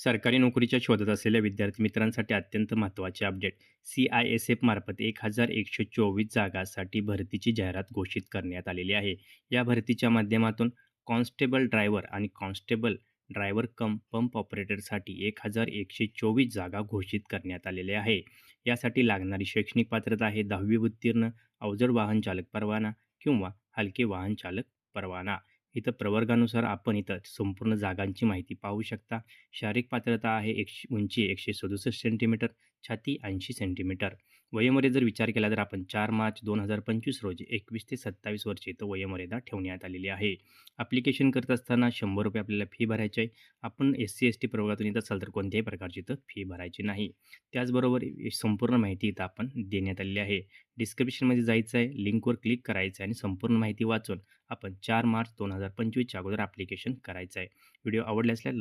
सरकारी नोकरीच्या शोधात असलेल्या विद्यार्थी मित्रांसाठी अत्यंत महत्त्वाचे अपडेट. CISF मार्फत 1124 जागांसाठी भरतीची जाहिरात घोषित करण्यात आलेली आहे. या भरतीच्या माध्यमातून कॉन्स्टेबल ड्रायव्हर आणि कॉन्स्टेबल ड्रायव्हर कम पंप ऑपरेटरसाठी 1124 जागा घोषित करण्यात आलेल्या आहे. यासाठी लागणारी शैक्षणिक पात्रता आहे 10वी उत्तीर्ण, अवजड वाहन चालक परवाना किंवा हलके वाहन चालक परवाना. इथं प्रवर्गानुसार आपण इथं संपूर्ण जागांची माहिती पाहू शकता. शारीरिक पात्रता आहे उंची 167 सेंटीमीटर, छाती 80 सेंटीमीटर. वयोमर्यादेत जर विचार केला तर आपण 4 मार्च 2025 रोजी 21 ते 27 वर्षे इथं वयोमर्यादा ठेवण्यात आलेली आहे. ॲप्लिकेशन करत असताना ₹100 आपल्याला फी भरायची आहे. आपण SC-ST प्रवर्गातून येत असाल तर कोणत्याही प्रकारची इथं फी भरायची नाही. त्याचबरोबर संपूर्ण माहिती इथं आपण देण्यात आलेली आहे. डिस्क्रिप्शनमध्ये जायचं आहे, लिंकवर क्लिक करायचं आहे आणि संपूर्ण माहिती वाचून आपण 4 मार्च 2025च्या अगोदर ॲप्लिकेशन करायचं आहे. व्हिडिओ आवडल्यास लाईक